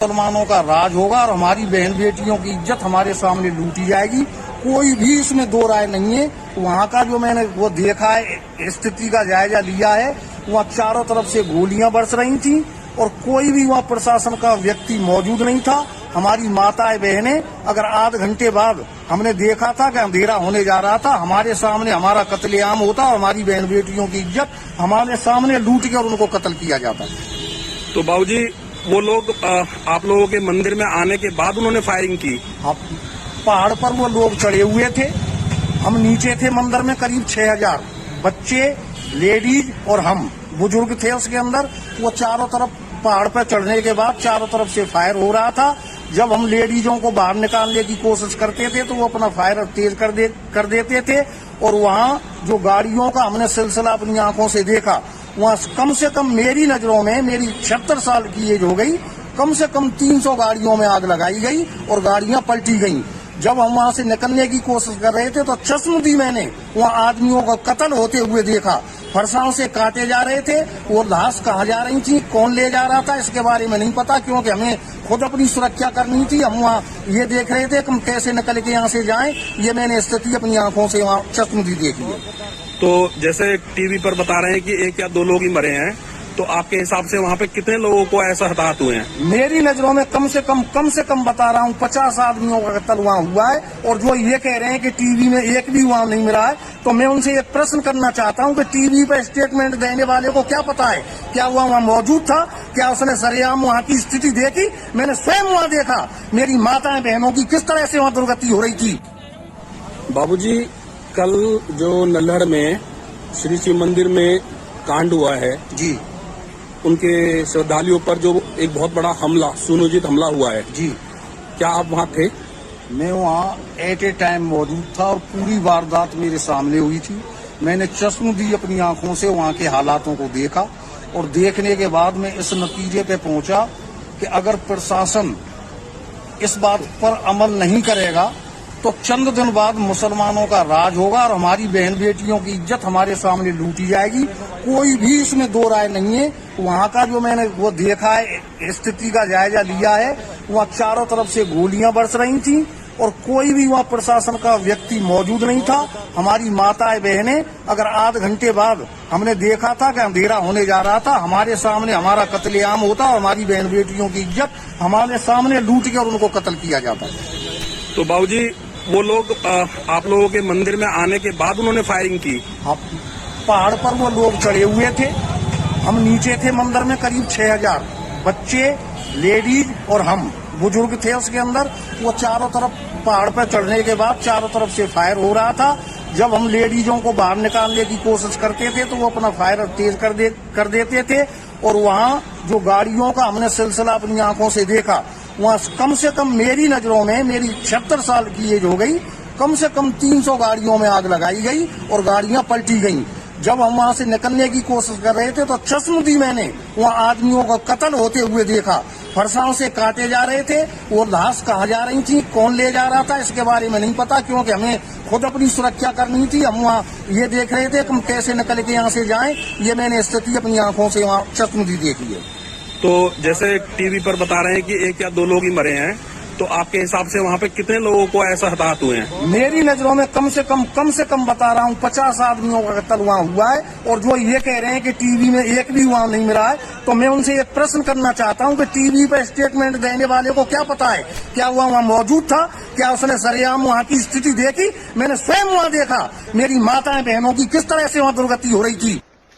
मुसलमानों का राज होगा और हमारी बहन बेटियों की इज्जत हमारे सामने लूटी जाएगी। कोई भी इसमें दो राय नहीं है। वहाँ का जो मैंने वो देखा है, स्थिति का जायजा लिया है, वहाँ चारों तरफ से गोलियां बरस रही थी और कोई भी वहाँ प्रशासन का व्यक्ति मौजूद नहीं था। हमारी माताएं बहनें, अगर आध घंटे बाद हमने देखा था कि अंधेरा होने जा रहा था, हमारे सामने हमारा कत्लेआम होता और हमारी बहन बेटियों की इज्जत हमारे सामने लूट के और उनको कत्ल किया जाता। तो बाबूजी, वो लोग आप लोगों के मंदिर में आने के बाद उन्होंने फायरिंग की? पहाड़ पर वो लोग चढ़े हुए थे, हम नीचे थे मंदिर में। करीब 6000 बच्चे, लेडीज और हम बुजुर्ग थे उसके अंदर। वो चारों तरफ पहाड़ पर चढ़ने के बाद चारों तरफ से फायर हो रहा था। जब हम लेडीजों को बाहर निकालने की कोशिश करते थे तो वो अपना फायर तेज कर देते थे और वहाँ जो गाड़ियों का हमने सिलसिला अपनी आंखों से देखा, वहाँ कम से कम मेरी नजरों में, मेरी 76 साल की एज हो गई, कम से कम 300 गाड़ियों में आग लगाई गई और गाड़ियां पलटी गईं। जब हम वहां से निकलने की कोशिश कर रहे थे तो चश्मदीद मैंने वहाँ आदमियों का कत्ल होते हुए देखा। फरसाओं से काटे जा रहे थे, वो लाश कहाँ जा रही थी, कौन ले जा रहा था, इसके बारे में नहीं पता, क्योंकि हमें खुद अपनी सुरक्षा करनी थी। हम वहाँ ये देख रहे थे कि हम कैसे निकल के यहाँ से जाएं। ये मैंने स्थिति अपनी आंखों से वहाँ चश्मदीद देखी है। तो जैसे टीवी पर बता रहे हैं कि 1 या 2 लोग ही मरे हैं, तो आपके हिसाब से वहाँ पे कितने लोगों को ऐसा हताहत हुए हैं? मेरी नजरों में कम से कम बता रहा हूँ 50 आदमियों का कत्ल वहाँ हुआ है। और जो ये कह रहे हैं कि टीवी में एक भी वहाँ नहीं मिला है, तो मैं उनसे एक प्रश्न करना चाहता हूँ कि टीवी पे स्टेटमेंट देने वाले को क्या पता है क्या हुआ वहाँ मौजूद था, क्या उसने सरेआम वहाँ की स्थिति देखी? मैंने स्वयं वहाँ देखा, मेरी माताएं बहनों की किस तरह से वहाँ दुर्गति हो रही थी। बाबूजी, कल जो नल्हड़ में श्री शिव मंदिर में कांड हुआ है जी, उनके श्रद्धालुओं पर जो एक बहुत बड़ा हमला, सुनियोजित हमला हुआ है जी, क्या आप वहाँ थे? मैं वहाँ एट ए टाइम मौजूद था और पूरी वारदात मेरे सामने हुई थी। मैंने चश्मदीद अपनी आंखों से वहाँ के हालातों को देखा और देखने के बाद मैं इस नतीजे पे पहुंचा कि अगर प्रशासन इस बात पर अमल नहीं करेगा तो चंद दिन बाद मुसलमानों का राज होगा और हमारी बहन बेटियों की इज्जत हमारे सामने लूटी जाएगी। कोई भी इसमें दो राय नहीं है। वहाँ का जो मैंने वो देखा है, स्थिति का जायजा लिया है, वहाँ चारों तरफ से गोलियां बरस रही थी और कोई भी वहाँ प्रशासन का व्यक्ति मौजूद नहीं था। हमारी माताएं बहनें, अगर आध घंटे बाद हमने देखा था कि अंधेरा होने जा रहा था, हमारे सामने हमारा कत्लेआम होता और हमारी बहन बेटियों की इज्जत हमारे सामने लूट के और उनको कत्ल किया जाता। तो बाबूजी, वो लोग आप लोगों के मंदिर में आने के बाद उन्होंने फायरिंग की? पहाड़ पर वो लोग चढ़े हुए थे, हम नीचे थे मंदिर में। करीब 6000 बच्चे, लेडीज और हम बुजुर्ग थे उसके अंदर। वो चारों तरफ पहाड़ पर चढ़ने के बाद चारों तरफ से फायर हो रहा था। जब हम लेडीजों को बाहर निकालने की कोशिश करते थे तो वो अपना फायर तेज कर देते थे और वहाँ जो गाड़ियों का हमने सिलसिला अपनी आंखों से देखा, वहाँ कम से कम मेरी नजरों में, मेरी 76 साल की एज हो गई, कम से कम 300 गाड़ियों में आग लगाई गई और गाड़ियां पलटी गईं। जब हम वहां से निकलने की कोशिश कर रहे थे तो चश्मदीद मैंने वहाँ आदमियों का कत्ल होते हुए देखा। फरसाओं से काटे जा रहे थे, वो लाश कहाँ जा रही थी, कौन ले जा रहा था, इसके बारे में नहीं पता, क्योंकि हमें खुद अपनी सुरक्षा करनी थी। हम वहाँ ये देख रहे थे कि हम कैसे निकल के यहाँ से जाएं। ये मैंने स्थिति अपनी आंखों से वहाँ चश्मदीद देखी है। तो जैसे टीवी पर बता रहे हैं कि 1 या 2 लोग ही मरे हैं, तो आपके हिसाब से वहाँ पे कितने लोगों को ऐसा हताहत हुए हैं? मेरी नजरों में कम से कम बता रहा हूँ 50 आदमियों का कत्ल वहाँ हुआ है। और जो ये कह रहे हैं कि टीवी में एक भी वहाँ नहीं मिला है, तो मैं उनसे एक प्रश्न करना चाहता हूँ कि टीवी पे स्टेटमेंट देने वाले को क्या पता है क्या हुआ वहाँ मौजूद था, क्या उसने सरेआम वहाँ की स्थिति देखी? मैंने स्वयं वहाँ देखा, मेरी माताएं बहनों की किस तरह से वहाँ दुर्गति हो रही थी।